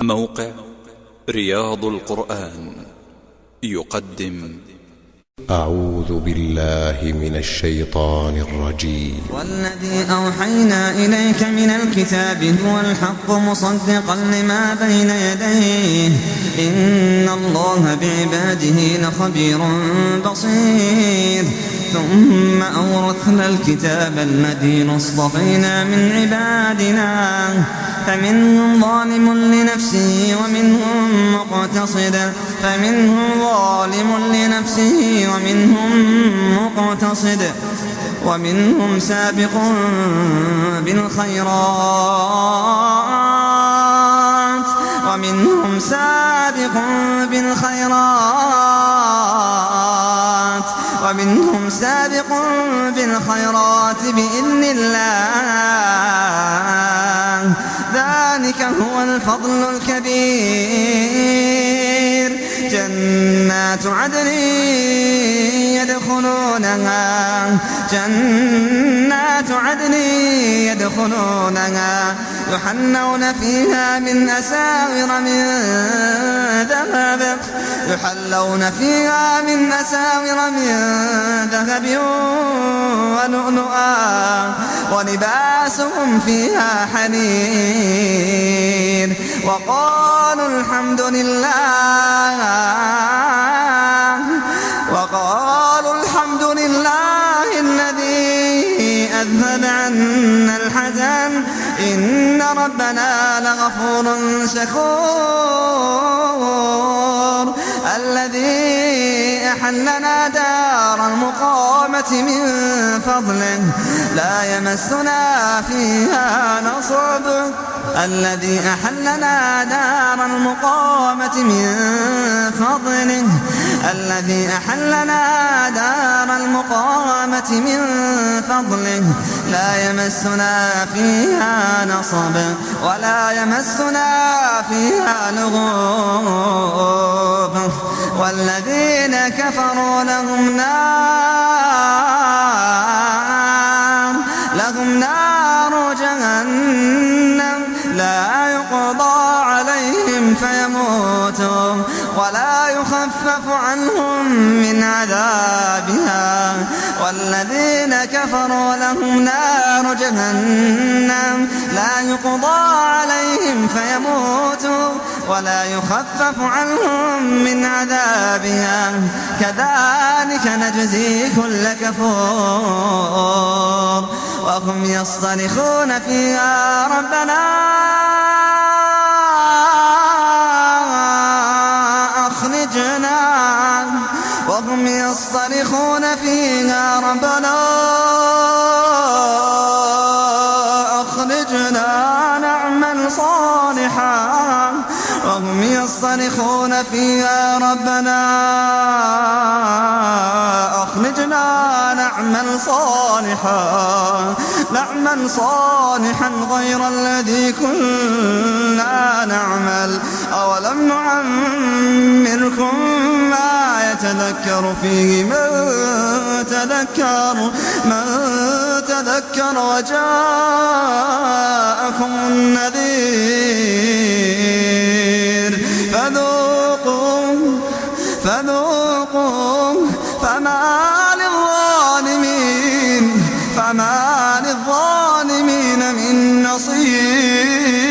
موقع رياض القرآن يقدم أعوذ بالله من الشيطان الرجيم. والذي أوحينا إليك من الكتاب هو الحق مصدقا لما بين يديه إن الله بعباده لخبير بصير. ثم أورثنا الكتاب الذين اصطفينا من عبادنا فمنهم ظالم لنفسه ومنهم مقتصد ومنهم سابق بالخيرات بإذن الله ذلك هو الفضل الكبير. جنات عدن يدخلونها يحلون فيها من أساور من ذهب ولؤلؤا ولباسهم فيها حرير. وقالوا الحمد لله الذي أذهب عنا الحزن إن ربنا لغفور شكور. الذي أحلنا دار المقامة من فضله لا يمسنا فيها نصب ولا يمسنا فيها لغوب. والذين كفروا لهم نار جهنم لا يقضى عليهم فيموتوا ولا يخفف عنهم من عذابها. والذين كفروا لهم نار جهنم لا يقضى عليهم فيموتوا ولا يخفف عنهم من عذابها كذلك نجزي كل كفور. وهم يصطرخون فيها ربنا أخرجنا نعمل صالحا غير الذي كنا نعمل. أولم نعمركم ما يتذكر فيه من تذكر وجاءكم النذير فذوقوا فما للظالمين من نصير.